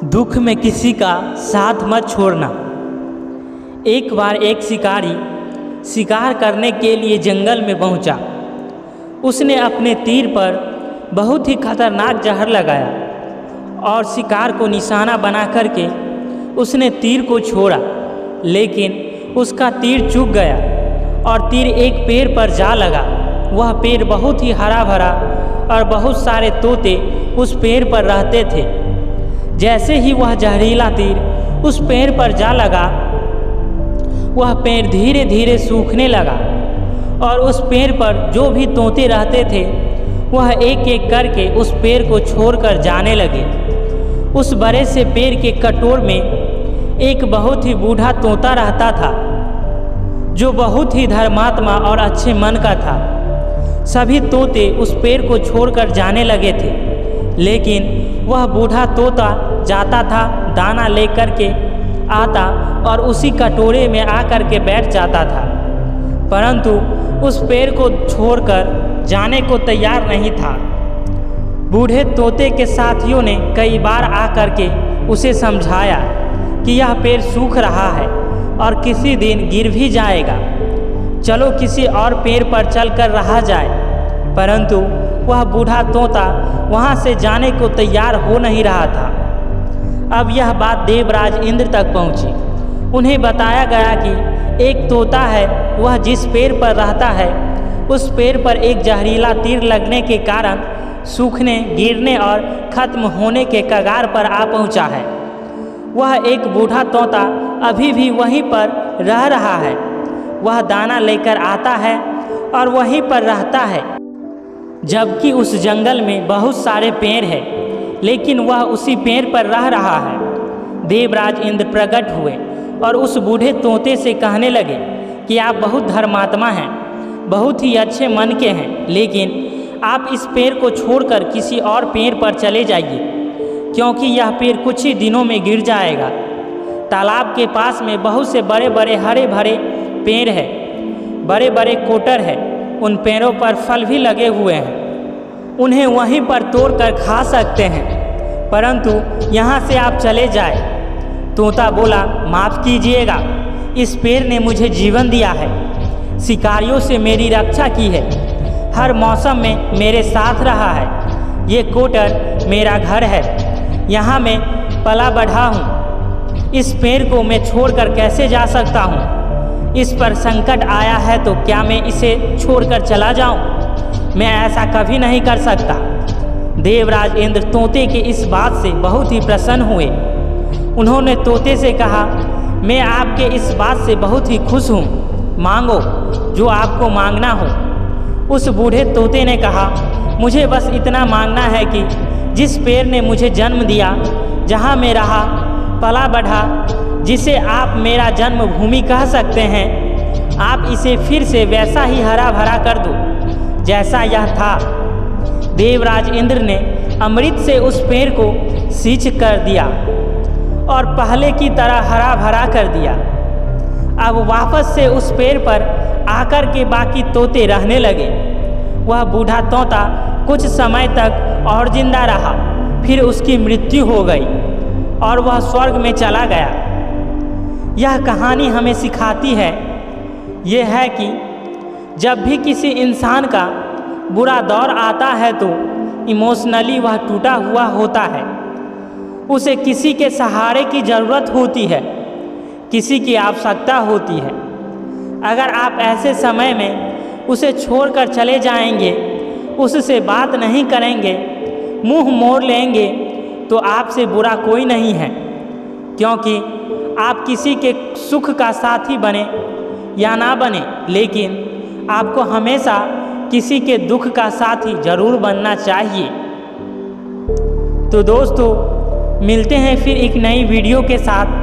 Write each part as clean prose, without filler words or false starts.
दुख में किसी का साथ मत छोड़ना। एक बार एक शिकारी शिकार करने के लिए जंगल में पहुंचा। उसने अपने तीर पर बहुत ही खतरनाक जहर लगाया और शिकार को निशाना बना करके उसने तीर को छोड़ा, लेकिन उसका तीर चूक गया और तीर एक पेड़ पर जा लगा। वह पेड़ बहुत ही हरा भरा और बहुत सारे तोते उस पेड़ पर रहते थे। जैसे ही वह जहरीला तीर उस पेड़ पर जा लगा, वह पेड़ धीरे धीरे सूखने लगा और उस पेड़ पर जो भी तोते रहते थे वह एक एक करके उस पेड़ को छोड़कर जाने लगे। उस बड़े से पेड़ के कटोर में एक बहुत ही बूढ़ा तोता रहता था, जो बहुत ही धर्मात्मा और अच्छे मन का था। सभी तोते उस पेड़ को छोड़कर जाने लगे थे, लेकिन वह बूढ़ा तोता जाता था, दाना लेकर के आता और उसी कटोरे में आकर के बैठ जाता था, परंतु उस पेड़ को छोड़कर जाने को तैयार नहीं था। बूढ़े तोते के साथियों ने कई बार आकर के उसे समझाया कि यह पेड़ सूख रहा है और किसी दिन गिर भी जाएगा, चलो किसी और पेड़ पर चलकर रहा जाए, परंतु वह बूढ़ा तोता वहाँ से जाने को तैयार हो नहीं रहा था। अब यह बात देवराज इंद्र तक पहुँची। उन्हें बताया गया कि एक तोता है, वह जिस पेड़ पर रहता है उस पेड़ पर एक जहरीला तीर लगने के कारण सूखने, गिरने और खत्म होने के कगार पर आ पहुँचा है। वह एक बूढ़ा तोता अभी भी वहीं पर रह रहा है। वह दाना लेकर आता है और वहीं पर रहता है, जबकि उस जंगल में बहुत सारे पेड़ हैं, लेकिन वह उसी पेड़ पर रह रहा है। देवराज इंद्र प्रकट हुए और उस बूढ़े तोते से कहने लगे कि आप बहुत धर्मात्मा हैं, बहुत ही अच्छे मन के हैं, लेकिन आप इस पेड़ को छोड़कर किसी और पेड़ पर चले जाइए, क्योंकि यह पेड़ कुछ ही दिनों में गिर जाएगा। तालाब के पास में बहुत से बड़े बड़े हरे भरे पेड़ हैं, बड़े बड़े कोटर हैं, उन पेड़ों पर फल भी लगे हुए हैं, उन्हें वहीं पर तोड़कर खा सकते हैं, परंतु यहाँ से आप चले जाए। तोता बोला, माफ़ कीजिएगा, इस पेड़ ने मुझे जीवन दिया है, शिकारियों से मेरी रक्षा की है, हर मौसम में मेरे साथ रहा है। ये कोटर मेरा घर है, यहाँ मैं पला बढ़ा हूँ। इस पेड़ को मैं छोड़कर कैसे जा सकता हूँ? इस पर संकट आया है तो क्या मैं इसे छोड़कर चला जाऊँ? मैं ऐसा कभी नहीं कर सकता। देवराज इंद्र तोते के इस बात से बहुत ही प्रसन्न हुए। उन्होंने तोते से कहा, मैं आपके इस बात से बहुत ही खुश हूँ, मांगो जो आपको मांगना हो। उस बूढ़े तोते ने कहा, मुझे बस इतना मांगना है कि जिस पेड़ ने मुझे जन्म दिया, जहाँ मैं रहा, पला बढ़ा, जिसे आप मेरा जन्मभूमि कह सकते हैं, आप इसे फिर से वैसा ही हरा भरा कर दो जैसा यह था। देवराज इंद्र ने अमृत से उस पेड़ को सींच कर दिया और पहले की तरह हरा भरा कर दिया। अब वापस से उस पेड़ पर आकर के बाकी तोते रहने लगे। वह बूढ़ा तोता कुछ समय तक और जिंदा रहा, फिर उसकी मृत्यु हो गई और वह स्वर्ग में चला गया। यह कहानी हमें सिखाती है, यह है कि जब भी किसी इंसान का बुरा दौर आता है तो इमोशनली वह टूटा हुआ होता है, उसे किसी के सहारे की ज़रूरत होती है, किसी की आवश्यकता होती है। अगर आप ऐसे समय में उसे छोड़कर चले जाएंगे, उससे बात नहीं करेंगे, मुंह मोड़ लेंगे, तो आपसे बुरा कोई नहीं है, क्योंकि आप किसी के सुख का साथी बने या ना बने, लेकिन आपको हमेशा किसी के दुख का साथी जरूर बनना चाहिए। तो दोस्तों, मिलते हैं फिर एक नई वीडियो के साथ।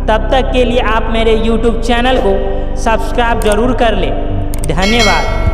तब तक के लिए आप मेरे YouTube चैनल को सब्सक्राइब जरूर कर लें। धन्यवाद।